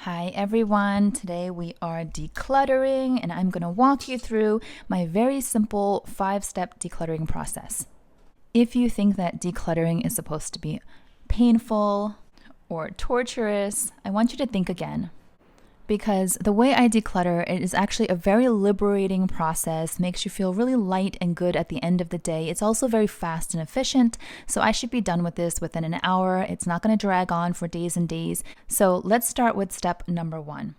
Hi everyone, today we are decluttering and I'm going to walk you through my very simple 5-step decluttering process. If you think that decluttering is supposed to be painful or torturous, I want you to think again. Because the way I declutter, it is actually a very liberating process, makes you feel really light and good at the end of the day. It's also very fast and efficient, so I should be done with this within an hour. It's not going to drag on for days and days. So let's start with step number 1.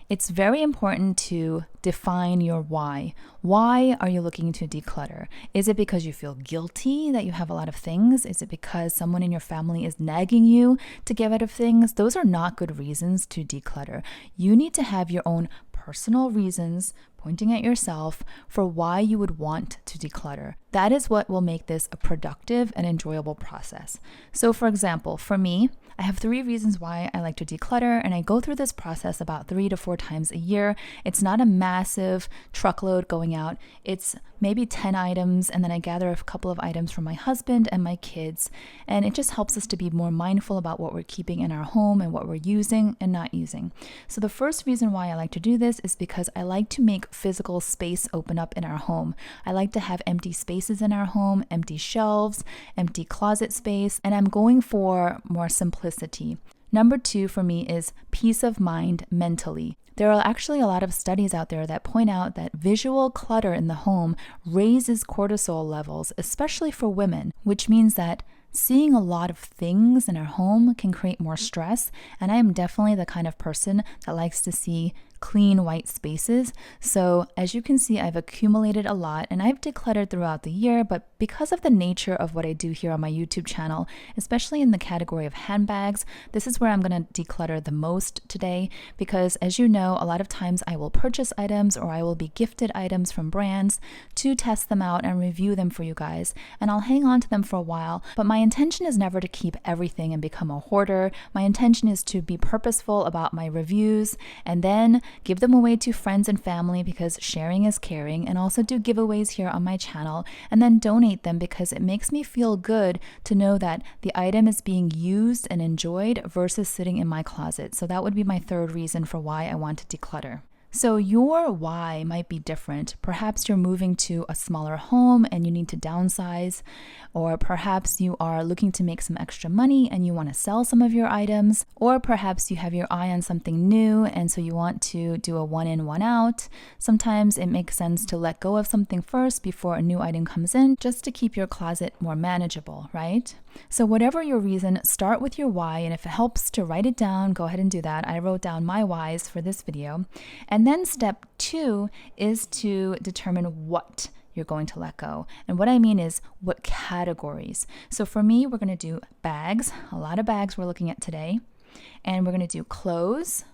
It's very important to define your why. Why are you looking to declutter? Is it because you feel guilty that you have a lot of things? Is it because someone in your family is nagging you to get rid of things? Those are not good reasons to declutter. You need to have your own personal reasons pointing at yourself for why you would want to declutter. That is what will make this a productive and enjoyable process. So for example, for me, I have 3 reasons why I like to declutter, and I go through this process about 3 to 4 times a year. It's not a massive truckload going out. It's maybe 10 items, and then I gather a couple of items from my husband and my kids, and it just helps us to be more mindful about what we're keeping in our home and what we're using and not using. So the first reason why I like to do this is because I like to make physical space open up in our home. I like to have empty spaces in our home, empty shelves, empty closet space, and I'm going for more simplicity. Number 2 for me is peace of mind mentally. There are actually a lot of studies out there that point out that visual clutter in the home raises cortisol levels, especially for women, which means that seeing a lot of things in our home can create more stress, and I am definitely the kind of person that likes to see clean white spaces. So as you can see, I've accumulated a lot and I've decluttered throughout the year, but because of the nature of what I do here on my YouTube channel, especially in the category of handbags, this is where I'm going to declutter the most today, because as you know, a lot of times I will purchase items or I will be gifted items from brands to test them out and review them for you guys, and I'll hang on to them for a while, but my intention is never to keep everything and become a hoarder. My intention is to be purposeful about my reviews and then give them away to friends and family because sharing is caring, and also do giveaways here on my channel, and then donate them because it makes me feel good to know that the item is being used and enjoyed versus sitting in my closet. So that would be my third reason for why I want to declutter. So your why might be different. Perhaps you're moving to a smaller home and you need to downsize, or perhaps you are looking to make some extra money and you want to sell some of your items, or perhaps you have your eye on something new and so you want to do a one in, one out. Sometimes it makes sense to let go of something first before a new item comes in, just to keep your closet more manageable, right? So whatever your reason, start with your why, and if it helps to write it down, go ahead and do that. I wrote down my whys for this video. And then step 2 is to determine what you're going to let go. And what I mean is what categories. So for me, we're going to do bags, a lot of bags we're looking at today. And we're going to do clothes.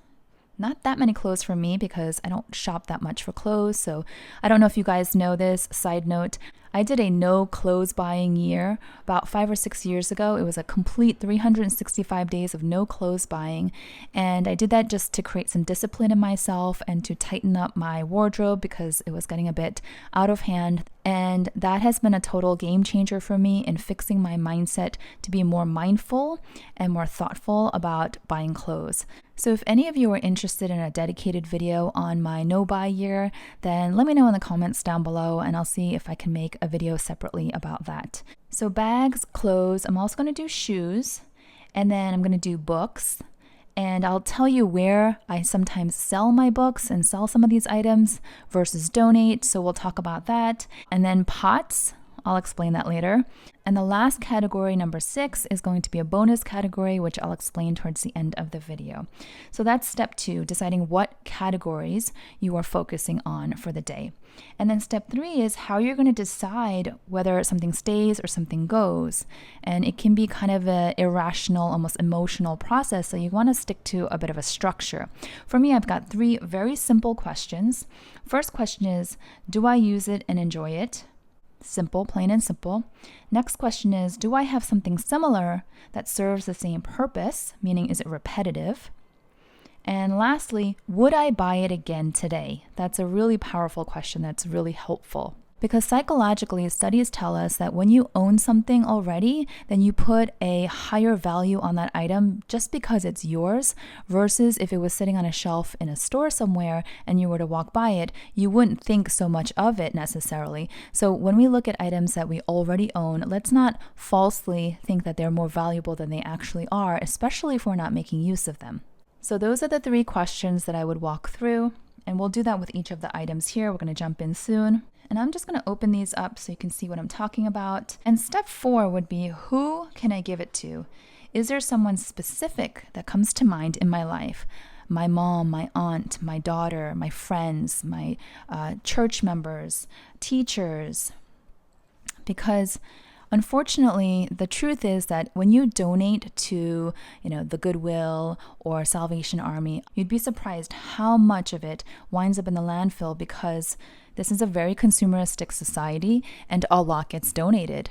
Not that many clothes for me because I don't shop that much for clothes. So I don't know if you guys know this. Side note, I did a no clothes buying year about 5 or 6 years ago. It was a complete 365 days of no clothes buying. And I did that just to create some discipline in myself and to tighten up my wardrobe because it was getting a bit out of hand. And that has been a total game changer for me in fixing my mindset to be more mindful and more thoughtful about buying clothes. So if any of you are interested in a dedicated video on my no buy year, then let me know in the comments down below and I'll see if I can make a video separately about that. So bags, clothes, I'm also going to do shoes, and then I'm going to do books. And I'll tell you where I sometimes sell my books and sell some of these items versus donate. So we'll talk about that. And then pots, I'll explain that later. And the last category, number 6, is going to be a bonus category, which I'll explain towards the end of the video. So that's step 2, deciding what categories you are focusing on for the day. And then step 3 is how you're going to decide whether something stays or something goes. And it can be kind of an irrational, almost emotional process. So you want to stick to a bit of a structure. For me, I've got 3 very simple questions. First question is, do I use it and enjoy it? Simple, plain and simple. Next question is, do I have something similar that serves the same purpose? Meaning, is it repetitive? And lastly, would I buy it again today? That's a really powerful question that's really helpful. Because psychologically, studies tell us that when you own something already, then you put a higher value on that item just because it's yours, versus if it was sitting on a shelf in a store somewhere and you were to walk by it, you wouldn't think so much of it necessarily. So when we look at items that we already own, let's not falsely think that they're more valuable than they actually are, especially if we're not making use of them. So those are the 3 questions that I would walk through, and we'll do that with each of the items here. We're going to jump in soon. And I'm just going to open these up so you can see what I'm talking about. And step 4 would be, who can I give it to? Is there someone specific that comes to mind in my life? My mom, my aunt, my daughter, my friends, my church members, teachers. Because unfortunately, the truth is that when you donate to, the Goodwill or Salvation Army, you'd be surprised how much of it winds up in the landfill, because this is a very consumeristic society and a lot gets donated.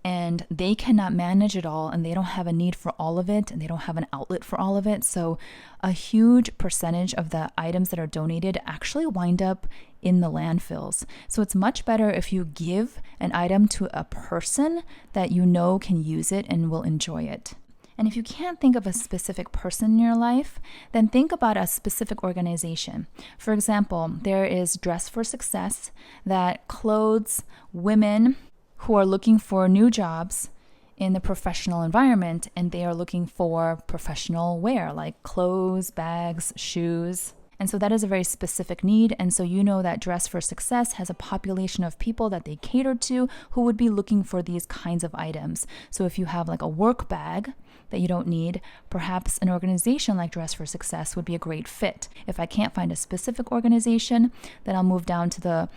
And they cannot manage it all, and they don't have a need for all of it, and they don't have an outlet for all of it. So a huge percentage of the items that are donated actually wind up in the landfills. So it's much better if you give an item to a person that you know can use it and will enjoy it. And if you can't think of a specific person in your life, then think about a specific organization. For example, there is Dress for Success that clothes women who are looking for new jobs in the professional environment, and they are looking for professional wear like clothes, bags, shoes. And so that is a very specific need. And so you know that Dress for Success has a population of people that they cater to who would be looking for these kinds of items. So if you have like a work bag that you don't need, perhaps an organization like Dress for Success would be a great fit. If I can't find a specific organization, then I'll move down to the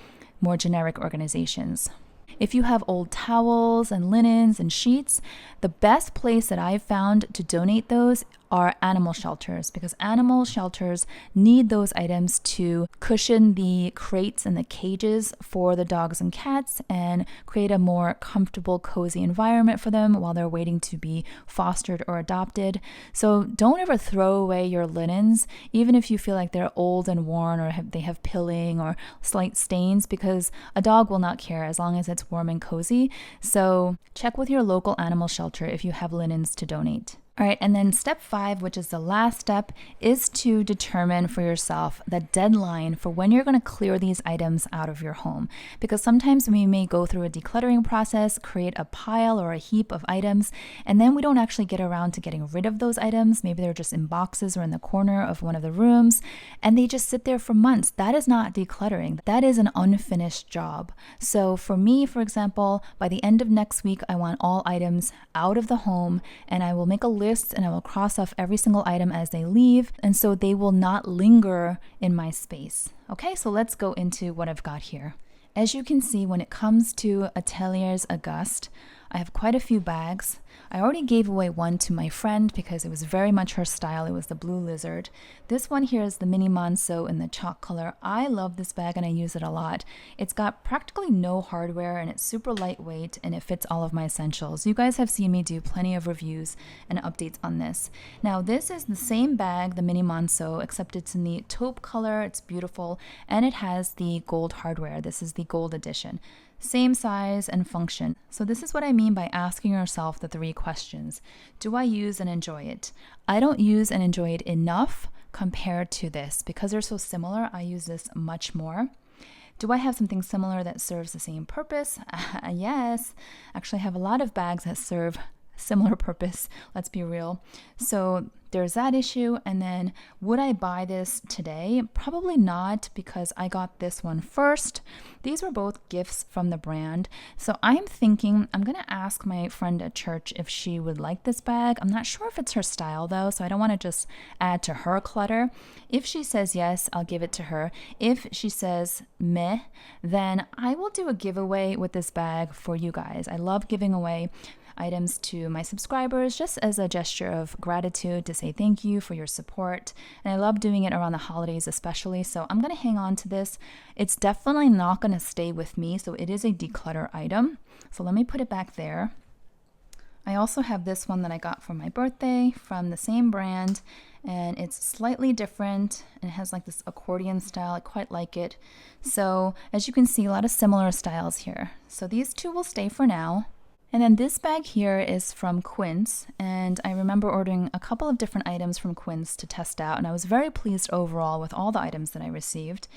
more generic organizations. If you have old towels and linens and sheets, the best place that I've found to donate those are animal shelters, because animal shelters need those items to cushion the crates and the cages for the dogs and cats and create a more comfortable, cozy environment for them while they're waiting to be fostered or adopted. So don't ever throw away your linens, even if you feel like they're old and worn or they have pilling or slight stains, because a dog will not care as long as it's warm and cozy. So check with your local animal shelter if you have linens to donate. All right, and then step 5, which is the last step, is to determine for yourself the deadline for when you're going to clear these items out of your home. Because sometimes we may go through a decluttering process, create a pile or a heap of items, and then we don't actually get around to getting rid of those items. Maybe they're just in boxes or in the corner of one of the rooms, and they just sit there for months. That is not decluttering. That is an unfinished job. So for me, for example, by the end of next week, I want all items out of the home, and I will make a list and I will cross off every single item as they leave, and so they will not linger in my space. Okay, so let's go into what I've got here. As you can see, when it comes to Atelier's Auguste, I have quite a few bags. I already gave away one to my friend because it was very much her style. It was the blue lizard. This one here is the mini Monceau in the chalk color. I love this bag and I use it a lot. It's got practically no hardware and it's super lightweight and it fits all of my essentials. You guys have seen me do plenty of reviews and updates on this. Now this is the same bag, the mini Monceau, except it's in the taupe color. It's beautiful and it has the gold hardware. This is the gold edition. Same size and function. So this is what I mean by asking yourself the 3 questions. Do I use and enjoy it? I don't use and enjoy it enough compared to this. Because they're so similar, I use this much more. Do I have something similar that serves the same purpose? Yes. Actually, I have a lot of bags that serve similar purpose, let's be real. So there's that issue. And then would I buy this today? Probably not, because I got this one first. These were both gifts from the brand. So I'm thinking I'm going to ask my friend at church if she would like this bag. I'm not sure if it's her style though, so I don't want to just add to her clutter. If she says yes, I'll give it to her. If she says meh, then I will do a giveaway with this bag for you guys. I love giving away items to my subscribers just as a gesture of gratitude to say thank you for your support. And I love doing it around the holidays especially, so I'm going to hang on to this. It's definitely not going to stay with me, so it is a declutter item. So let me put it back there. I also have this one that I got for my birthday from the same brand, and it's slightly different and it has like this accordion style. I quite like it. So as you can see, a lot of similar styles here. So these two will stay for now. And then this bag here is from Quince, and I remember ordering a couple of different items from Quince to test out, and I was very pleased overall with all the items that I received.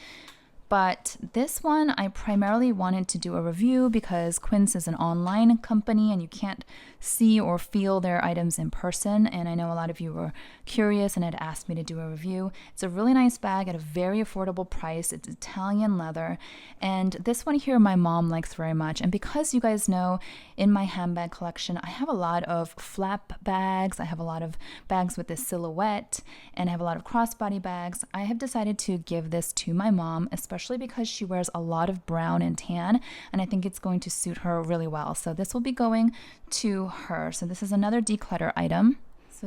But this one, I primarily wanted to do a review because Quince is an online company and you can't see or feel their items in person. And I know a lot of you were curious and had asked me to do a review. It's a really nice bag at a very affordable price. It's Italian leather. And this one here, my mom likes very much. And because you guys know, in my handbag collection, I have a lot of flap bags. I have a lot of bags with this silhouette, and I have a lot of crossbody bags. I have decided to give this to my mom, especially because she wears a lot of brown and tan, and I think it's going to suit her really well. So this will be going to her. So this is another declutter item.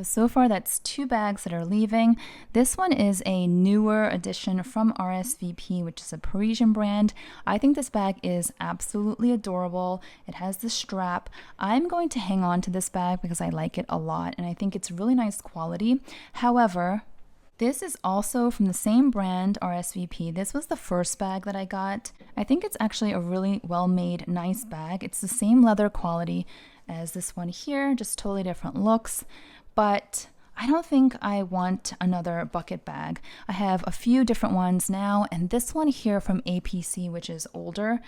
So far that's 2 bags that are leaving. This one is a newer addition from RSVP, which is a Parisian brand. I think this bag is absolutely adorable. It has the strap. I'm going to hang on to this bag because I like it a lot and I think it's really nice quality. However, this is also from the same brand, RSVP. This was the first bag that I got. I think it's actually a really well-made, nice bag. It's the same leather quality as this one here, just totally different looks. But I don't think I want another bucket bag. I have a few different ones now, and this one here from APC, which is older,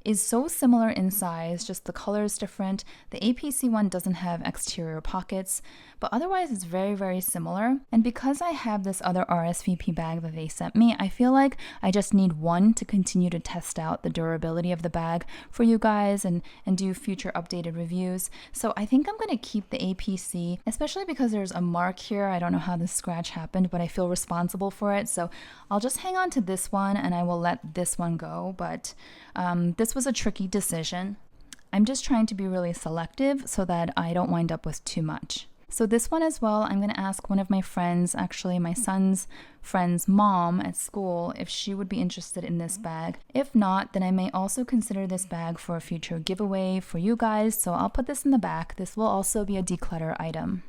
is so similar in size, just the color is different. The APC one doesn't have exterior pockets, but otherwise it's very, very similar. And because I have this other RSVP bag that they sent me, I feel like I just need one to continue to test out the durability of the bag for you guys and do future updated reviews. So I think I'm going to keep the APC, especially because there's a mark here. I don't know how this scratch happened, but I feel responsible for it. So I'll just hang on to this one and I will let this one go. But this was a tricky decision. I'm just trying to be really selective so that I don't wind up with too much. So this one as well, I'm going to ask one of my friends, actually my son's friend's mom at school, if she would be interested in this bag. If not, then I may also consider this bag for a future giveaway for you guys. So I'll put this in the back. This will also be a declutter item.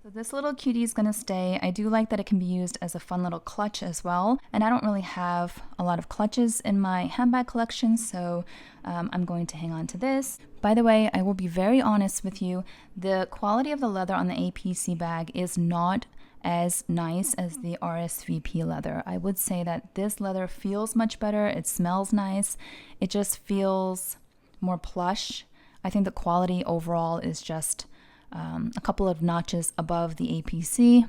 So this little cutie is going to stay. I do like that it can be used as a fun little clutch as well. And I don't really have a lot of clutches in my handbag collection, so I'm going to hang on to this. By the way, I will be very honest with you. The quality of the leather on the APC bag is not as nice as the RSVP leather. I would say that this leather feels much better. It smells nice. It just feels more plush. I think the quality overall is just a couple of notches above the APC.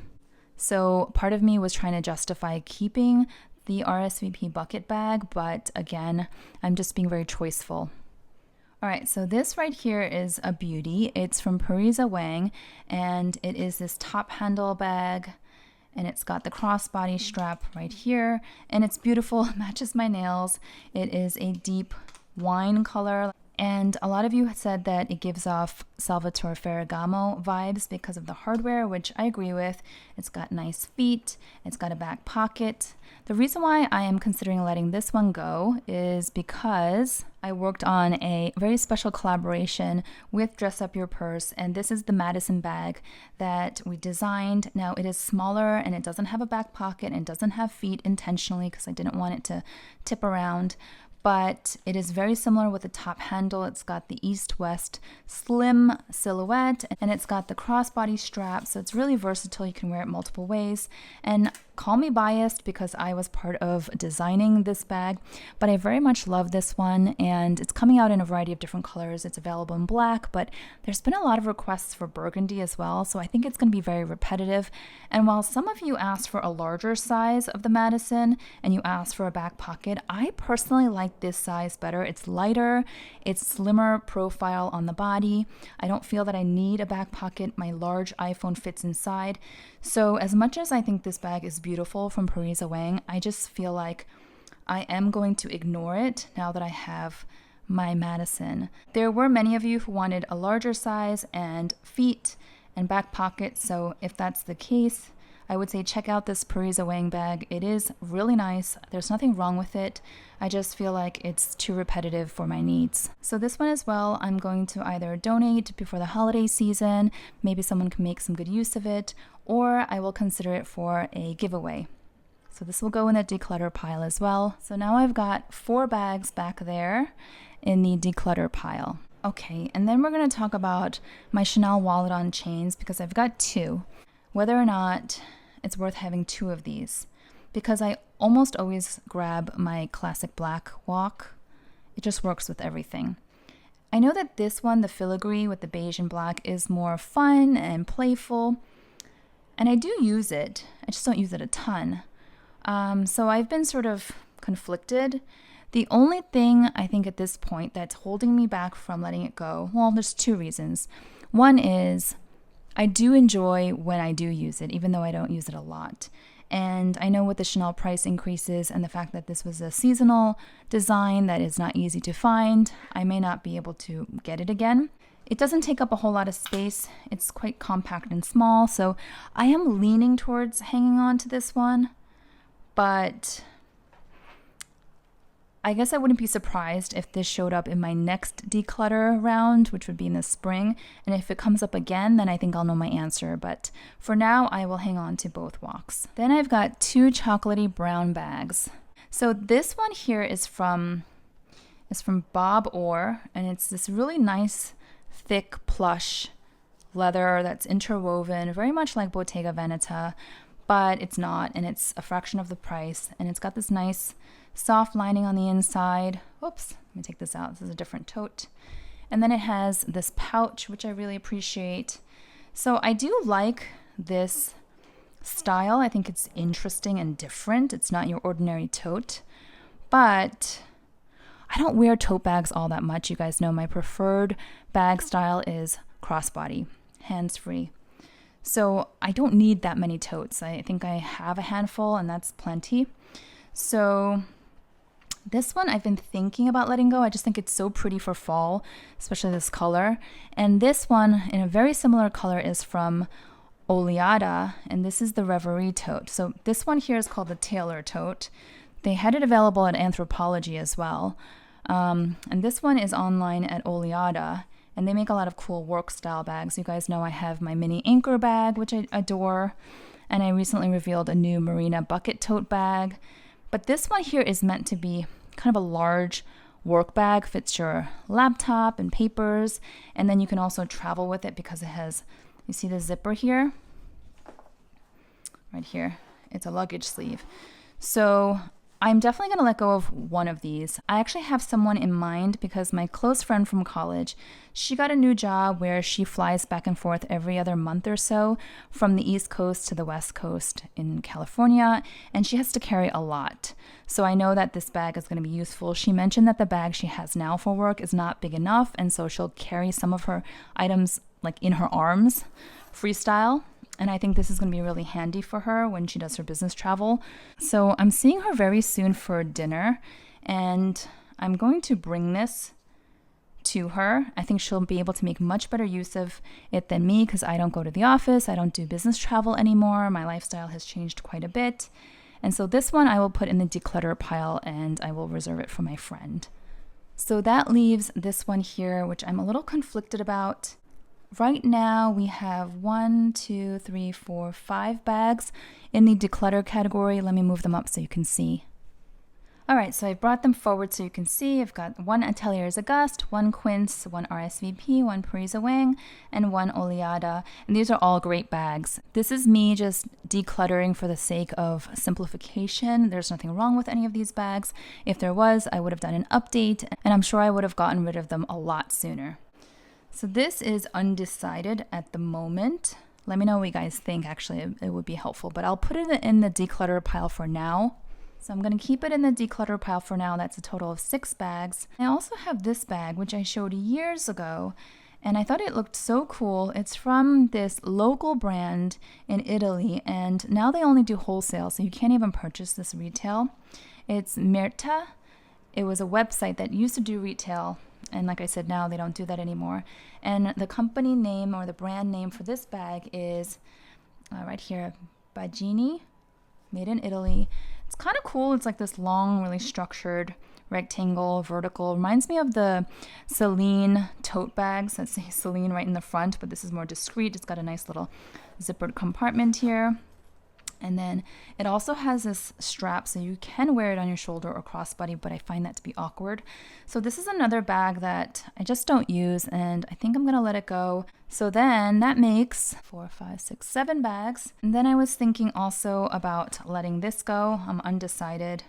So part of me was trying to justify keeping the RSVP bucket bag, but again, I'm just being very choiceful. All right, so this right here is a beauty. It's from Parisa Wang, and it is this top handle bag, and it's got the crossbody strap right here, and it's beautiful, it matches my nails. It is a deep wine color. And a lot of you said that it gives off Salvatore Ferragamo vibes because of the hardware, which I agree with. It's got nice feet. It's got a back pocket. The reason why I am considering letting this one go is because I worked on a very special collaboration with Dress Up Your Purse, and this is the Madison bag that we designed. Now it is smaller and it doesn't have a back pocket and doesn't have feet intentionally because I didn't want it to tip around. But it is very similar with the top handle. It's got the east-west slim silhouette, and it's got the crossbody strap, so it's really versatile. You can wear it multiple ways. And call me biased because I was part of designing this bag, but I very much love this one, and it's coming out in a variety of different colors. It's available in black, but there's been a lot of requests for burgundy as well, so I think it's going to be very repetitive. And while some of you asked for a larger size of the Madison and you asked for a back pocket, I personally like this size better. It's lighter, it's slimmer profile on the body. I don't feel that I need a back pocket. My large iPhone fits inside. So as much as I think this bag is beautiful from Parisa Wang, I just feel like I am going to ignore it now that I have my Madison. There were many of you who wanted a larger size and feet and back pocket, so if that's the case, I would say check out this purge bag. It is really nice. There's nothing wrong with it. I just feel like it's too repetitive for my needs. So this one as well, I'm going to either donate before the holiday season, maybe someone can make some good use of it, or I will consider it for a giveaway. So this will go in the declutter pile as well. So now I've got 4 bags back there in the declutter pile. Okay, and then we're going to talk about my Chanel wallet on chains because I've got 2. Whether or not it's worth having 2 of these, because I almost always grab my classic black walk. It just works with everything. I know that this one, the filigree with the beige and black, is more fun and playful, and I do use it. I just don't use it a ton. So I've been sort of conflicted. The only thing I think at this point that's holding me back from letting it go, well, there's 2 reasons. One is I do enjoy when I do use it, even though I don't use it a lot. And I know with the Chanel price increases and the fact that this was a seasonal design that is not easy to find, I may not be able to get it again. It doesn't take up a whole lot of space. It's quite compact and small, so I am leaning towards hanging on to this one. But I guess I wouldn't be surprised if this showed up in my next declutter round, which would be in the spring. And if it comes up again, then I think I'll know my answer. But for now, I will hang on to both walks. Then I've got 2 chocolatey brown bags. So this one here is from Bob Orr, and it's this really nice, thick plush leather that's interwoven, very much like Bottega Veneta, but it's not, and it's a fraction of the price. And it's got this nice soft lining on the inside. Oops, let me take this out. This is a different tote. And then it has this pouch, which I really appreciate. So I do like this style. I think it's interesting and different. It's not your ordinary tote, but I don't wear tote bags all that much. You guys know my preferred bag style is crossbody, hands-free. So I don't need that many totes. I think I have a handful and that's plenty. So this one I've been thinking about letting go. I just think it's so pretty for fall, especially this color. And this one in a very similar color is from Oleada, and this is the Reverie tote. So this one here is called the Taylor tote. They had it available at Anthropologie as well. And this one is online at Oleada, and they make a lot of cool work style bags. You guys know I have my mini anchor bag, which I adore, and I recently revealed a new Marina bucket tote bag. But this one here is meant to be kind of a large work bag, fits your laptop and papers, and then you can also travel with it because it has, you see the zipper here? Right here. It's a luggage sleeve. So I'm definitely going to let go of one of these. I actually have someone in mind because my close friend from college, she got a new job where she flies back and forth every other month or so from the East Coast to the West Coast in California, and she has to carry a lot. So I know that this bag is going to be useful. She mentioned that the bag she has now for work is not big enough, and so she'll carry some of her items like in her arms, freestyle. And I think this is going to be really handy for her when she does her business travel. So I'm seeing her very soon for dinner, and I'm going to bring this to her. I think she'll be able to make much better use of it than me because I don't go to the office. I don't do business travel anymore. My lifestyle has changed quite a bit. And so this one I will put in the declutter pile, and I will reserve it for my friend. So that leaves this one here, which I'm a little conflicted about. Right now we have 5 bags in the declutter category. Let me move them up so you can see. All right, so I brought them forward so you can see. I've got 1 Ateliers Auguste, 1 Quince, 1 RSVP, 1 Paris Wang, and 1 Oleada. And these are all great bags. This is me just decluttering for the sake of simplification. There's nothing wrong with any of these bags. If there was, I would have done an update, and I'm sure I would have gotten rid of them a lot sooner. So this is undecided at the moment. Let me know what you guys think. Actually, it would be helpful, but I'll put it in the declutter pile for now. So I'm going to keep it in the declutter pile for now. That's a total of 6 bags. I also have this bag, which I showed years ago, and I thought it looked so cool. It's from this local brand in Italy, and now they only do wholesale, so you can't even purchase this retail. It's Merta. It was a website that used to do retail, and like I said, now they don't do that anymore. And the company name or the brand name for this bag is right here, Bagini, made in Italy. It's kind of cool. It's like this long, really structured rectangle, vertical. Reminds me of the Celine tote bags that say Celine right in the front, but this is more discreet. It's got a nice little zippered compartment here. And then it also has this strap, so you can wear it on your shoulder or crossbody, but I find that to be awkward. So this is another bag that I just don't use, and I think I'm gonna let it go. So then that makes 4, 5, 6, 7 bags. And then I was thinking also about letting this go. I'm undecided.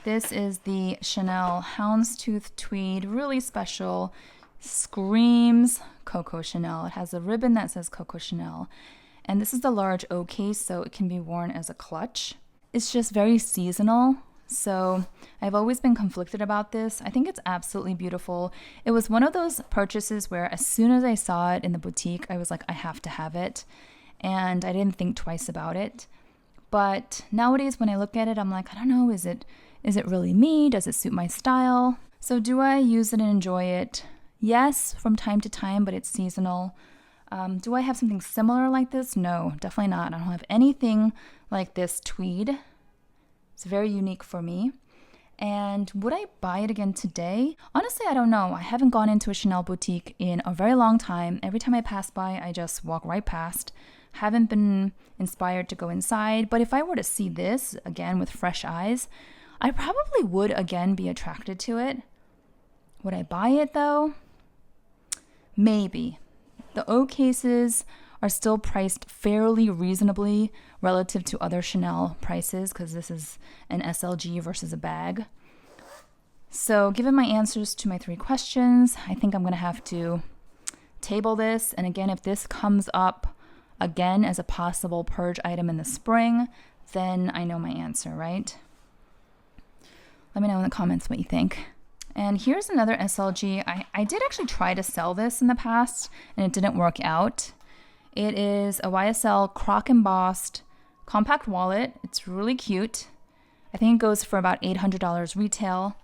This is the Chanel Houndstooth Tweed, really special, screams Coco Chanel. It has a ribbon that says Coco Chanel. And this is the large O case, so it can be worn as a clutch. It's just very seasonal, so I've always been conflicted about this. I think it's absolutely beautiful. It was one of those purchases where as soon as I saw it in the boutique, I was like, I have to have it. And I didn't think twice about it. But nowadays when I look at it, I'm like, I don't know, is it really me? Does it suit my style? So do I use it and enjoy it? Yes, from time to time, but it's seasonal. Do I have something similar like this? No, definitely not. I don't have anything like this tweed. It's very unique for me. And would I buy it again today? Honestly, I don't know. I haven't gone into a Chanel boutique in a very long time. Every time I pass by, I just walk right past. Haven't been inspired to go inside. But if I were to see this again with fresh eyes, I probably would again be attracted to it. Would I buy it though? Maybe. The O cases are still priced fairly reasonably relative to other Chanel prices because this is an SLG versus a bag. So given my answers to my 3 questions, I think I'm going to have to table this. And again, if this comes up again as a possible purge item in the spring, then I know my answer, right? Let me know in the comments what you think. And here's another SLG. I did actually try to sell this in the past and it didn't work out. It is a YSL croc embossed compact wallet. It's really cute. I think it goes for about $800 retail.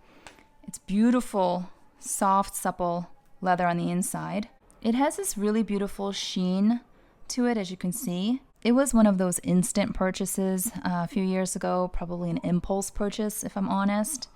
It's beautiful, soft, supple leather on the inside. It has this really beautiful sheen to it, as you can see. It was one of those instant purchases a few years ago, probably an impulse purchase, if I'm honest.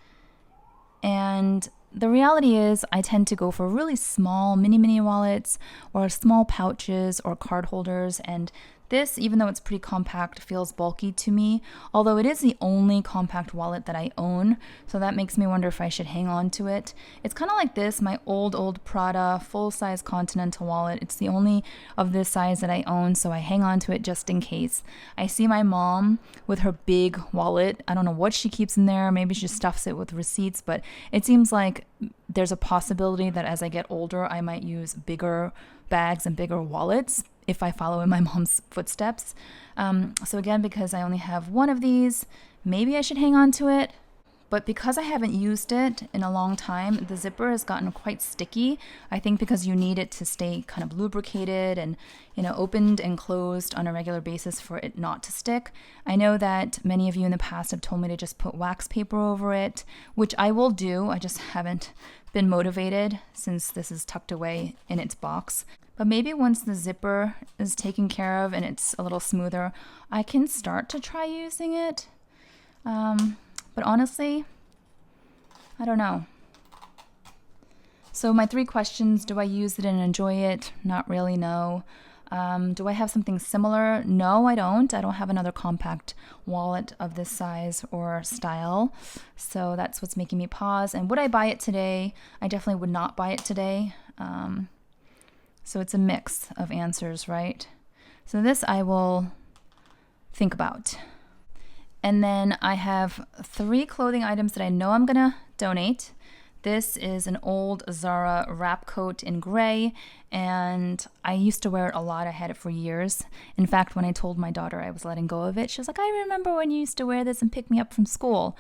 And the reality is I tend to go for really small mini wallets or small pouches or card holders, and this, even though it's pretty compact, feels bulky to me, although it is the only compact wallet that I own, so that makes me wonder if I should hang on to it. It's kind of like this, my old Prada full-size Continental wallet. It's the only of this size that I own, so I hang on to it just in case. I see my mom with her big wallet. I don't know what she keeps in there. Maybe she stuffs it with receipts, but it seems like there's a possibility that as I get older, I might use bigger bags and bigger wallets if I follow in my mom's footsteps. So again, because I only have one of these, maybe I should hang on to it. But because I haven't used it in a long time, the zipper has gotten quite sticky. I think because you need it to stay kind of lubricated and, opened and closed on a regular basis for it not to stick. I know that many of you in the past have told me to just put wax paper over it, which I will do. I just haven't been motivated since this is tucked away in its box. But maybe once the zipper is taken care of and it's a little smoother, I can start to try using it. But honestly, I don't know. So my 3 questions, do I use it and enjoy it? Not really, no. Do I have something similar? No, I don't. I don't have another compact wallet of this size or style. So that's what's making me pause. And would I buy it today? I definitely would not buy it today. So it's a mix of answers, right? So this I will think about. And then I have 3 clothing items that I know I'm gonna donate. This is an old Zara wrap coat in gray, and I used to wear it a lot. I had it for years. In fact, when I told my daughter I was letting go of it, she was like, I remember when you used to wear this and pick me up from school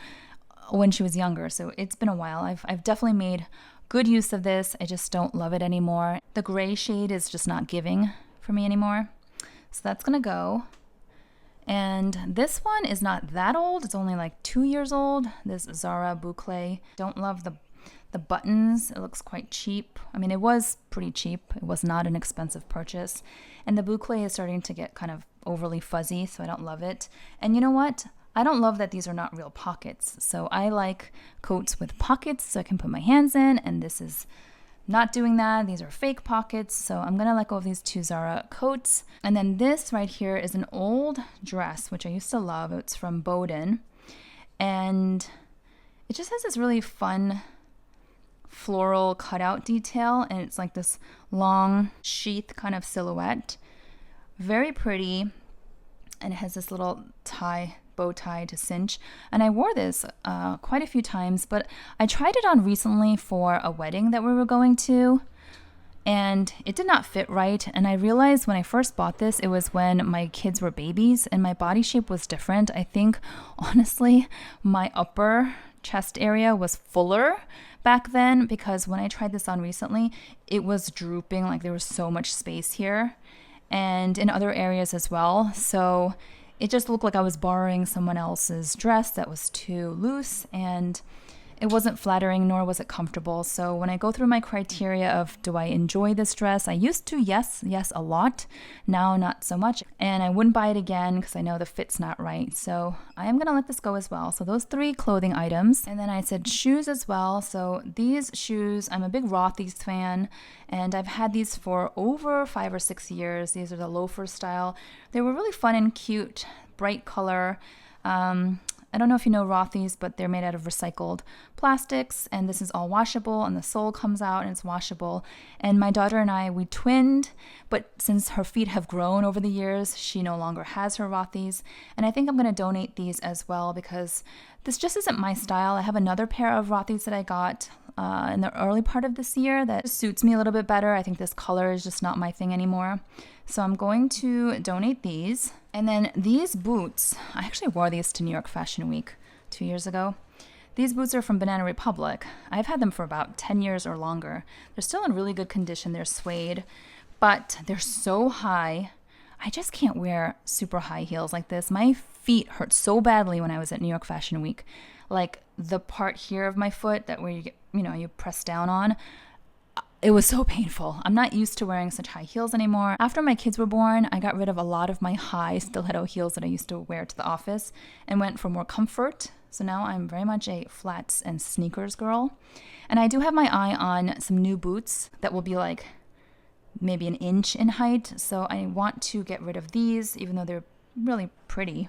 when she was younger. So it's been a while. I've definitely made good use of this. I just don't love it anymore. The gray shade is just not giving for me anymore. So that's gonna go. And this one is not that old. It's only like 2 years old. This Zara boucle. Don't love the buttons. It looks quite cheap. I mean, it was pretty cheap. It was not an expensive purchase. And the boucle is starting to get kind of overly fuzzy, so I don't love it. And you know what? I don't love that these are not real pockets. So I like coats with pockets so I can put my hands in, and this is not doing that. These are fake pockets. So I'm going to let go of these 2 Zara coats. And then this right here is an old dress, which I used to love. It's from Bowden. And it just has this really fun floral cutout detail. And it's like this long sheath kind of silhouette. Very pretty. And it has this little bow tie to cinch. And I wore this quite a few times, but I tried it on recently for a wedding that we were going to, and it did not fit right. And I realized when I first bought this, it was when my kids were babies and my body shape was different. I think, honestly, my upper chest area was fuller back then, because when I tried this on recently, it was drooping, like there was so much space here and in other areas as well. So it just looked like I was borrowing someone else's dress that was too loose, and it wasn't flattering, nor was it comfortable. So when I go through my criteria of do I enjoy this dress, I used to yes a lot, now not so much, and I wouldn't buy it again because I know the fit's not right. So I am gonna let this go as well. So those 3 clothing items, and then I said shoes as well. So these shoes, I'm a big Rothy's fan, and I've had these for over 5 or 6 years. These are the loafer style. They were really fun and cute, bright color. I don't know if you know Rothy's, but they're made out of recycled plastics, and this is all washable, and the sole comes out and it's washable. And my daughter and I, we twinned, but since her feet have grown over the years, she no longer has her Rothy's. And I think I'm going to donate these as well because this just isn't my style. I have another pair of Rothy's that I got in the early part of this year that suits me a little bit better. I think this color is just not my thing anymore. So I'm going to donate these. And then these boots, I actually wore these to New York Fashion Week 2 years ago. These boots are from Banana Republic. I've had them for about 10 years or longer. They're still in really good condition. They're suede, but they're so high. I just can't wear super high heels like this. My feet hurt so badly when I was at New York Fashion Week. Like the part here of my foot that where you get, you press down on, it was so painful. I'm not used to wearing such high heels anymore. After my kids were born, I got rid of a lot of my high stiletto heels that I used to wear to the office and went for more comfort. So now I'm very much a flats and sneakers girl. And I do have my eye on some new boots that will be like maybe an inch in height. So I want to get rid of these, even though they're really pretty.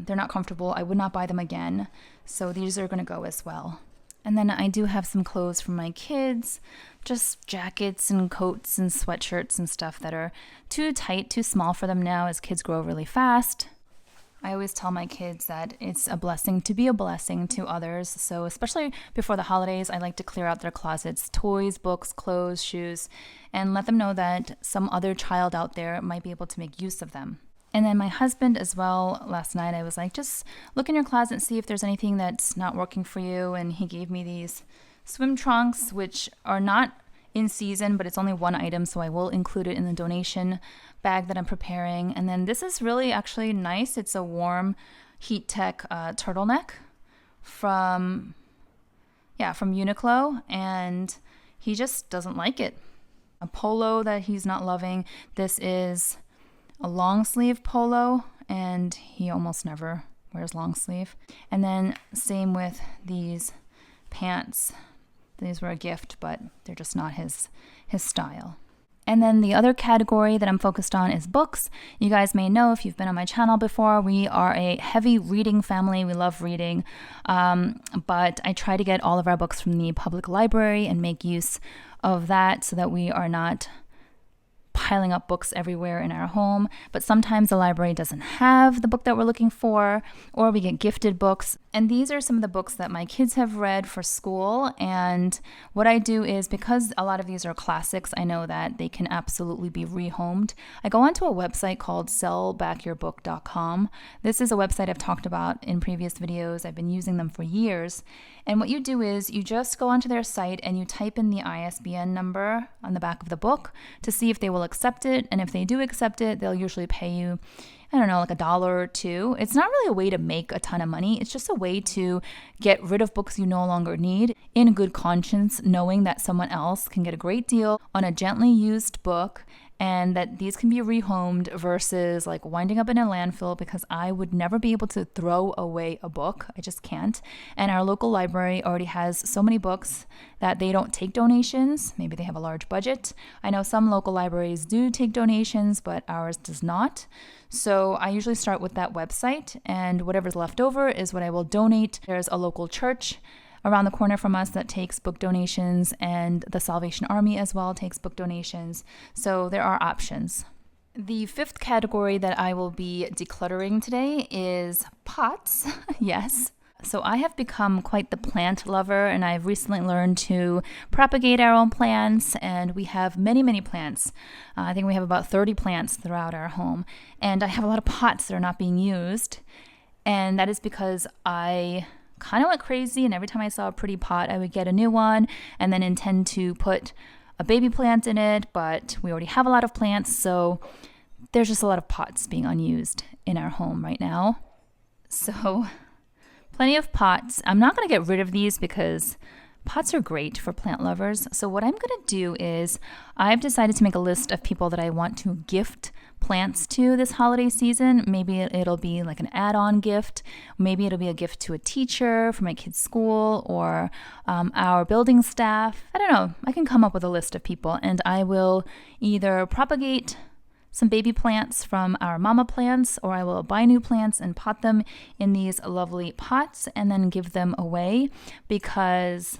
They're not comfortable. I would not buy them again. So these are going to go as well. And then I do have some clothes for my kids, just jackets and coats and sweatshirts and stuff that are too tight, too small for them now as kids grow really fast. I always tell my kids that it's a blessing to be a blessing to others. So especially before the holidays, I like to clear out their closets, toys, books, clothes, shoes, and let them know that some other child out there might be able to make use of them. And then my husband as well, last night I was like, just look in your closet and see if there's anything that's not working for you. And he gave me these swim trunks, which are not in season, but it's only one item, so I will include it in the donation bag that I'm preparing. And then this is really actually nice. It's a warm heat tech turtleneck from Uniqlo, and he just doesn't like it. A polo that he's not loving. This is a long sleeve polo, and he almost never wears long sleeve. And then same with these pants. These were a gift, but they're just not his style. And then the other category that I'm focused on is books. You guys may know if you've been on my channel before, we are a heavy reading family. We love reading, but I try to get all of our books from the public library and make use of that so that we are not piling up books everywhere in our home. But sometimes the library doesn't have the book that we're looking for, or we get gifted books. And these are some of the books that my kids have read for school. And what I do is, because a lot of these are classics, I know that they can absolutely be rehomed. I go onto a website called sellbackyourbook.com. This is a website I've talked about in previous videos. I've been using them for years. And what you do is you just go onto their site and you type in the ISBN number on the back of the book to see if they will accept it. And if they do accept it, they'll usually pay you, I don't know, like $1 or $2. It's not really a way to make a ton of money. It's just a way to get rid of books you no longer need in good conscience, knowing that someone else can get a great deal on a gently used book and that these can be rehomed versus like winding up in a landfill, because I would never be able to throw away a book. I just can't. And our local library already has so many books that they don't take donations. Maybe they have a large budget. I know some local libraries do take donations, but ours does not. So I usually start with that website, and whatever's left over is what I will donate. There's a local church around the corner from us that takes book donations, and the Salvation Army as well takes book donations. So there are options. The fifth category that I will be decluttering today is pots. Yes. So I have become quite the plant lover, and I've recently learned to propagate our own plants, and we have many, many plants. I think we have about 30 plants throughout our home, and I have a lot of pots that are not being used, and that is because I kind of went crazy, and every time I saw a pretty pot, I would get a new one and then intend to put a baby plant in it, but we already have a lot of plants, so there's just a lot of pots being unused in our home right now. So plenty of pots. I'm not going to get rid of these because pots are great for plant lovers. So what I'm going to do is I've decided to make a list of people that I want to gift plants to this holiday season. Maybe it'll be like an add-on gift. Maybe it'll be a gift to a teacher for my kids' school, or our building staff. I don't know. I can come up with a list of people, and I will either propagate some baby plants from our mama plants, or I will buy new plants and pot them in these lovely pots and then give them away, because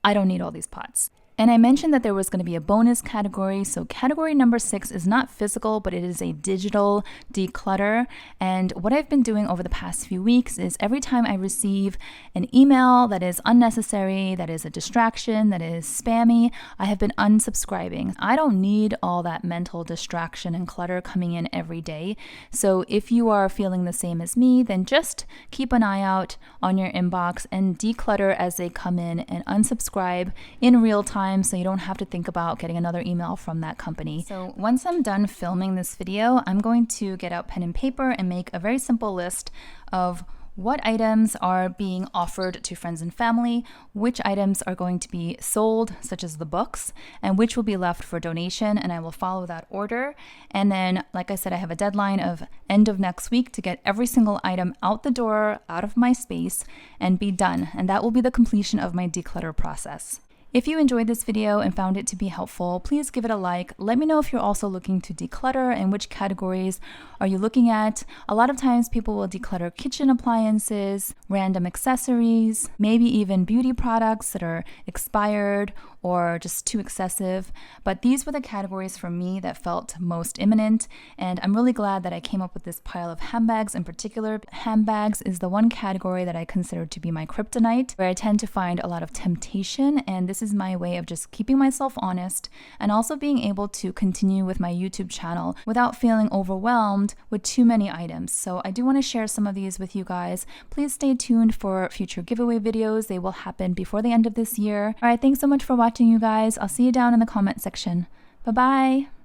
I don't need all these pots. And I mentioned that there was going to be a bonus category. So category number 6 is not physical, but it is a digital declutter. And what I've been doing over the past few weeks is every time I receive an email that is unnecessary, that is a distraction, that is spammy, I have been unsubscribing. I don't need all that mental distraction and clutter coming in every day. So if you are feeling the same as me, then just keep an eye out on your inbox and declutter as they come in, and unsubscribe in real time, so you don't have to think about getting another email from that company. So once I'm done filming this video, I'm going to get out pen and paper and make a very simple list of what items are being offered to friends and family, which items are going to be sold, such as the books, and which will be left for donation, and I will follow that order. And then, like I said, I have a deadline of end of next week to get every single item out the door, out of my space, and be done. And that will be the completion of my declutter process. If you enjoyed this video and found it to be helpful, please give it a like. Let me know if you're also looking to declutter and which categories are you looking at. A lot of times people will declutter kitchen appliances, random accessories, maybe even beauty products that are expired or just too excessive. But these were the categories for me that felt most imminent, and I'm really glad that I came up with this pile of handbags in particular. Handbags is the one category that I consider to be my kryptonite, where I tend to find a lot of temptation, and this is my way of just keeping myself honest and also being able to continue with my YouTube channel without feeling overwhelmed with too many items. So I do want to share some of these with you guys. Please stay tuned for future giveaway videos. They will happen before the end of this year. All right, thanks so much for watching, you guys. I'll see you down in the comment section. Bye-bye.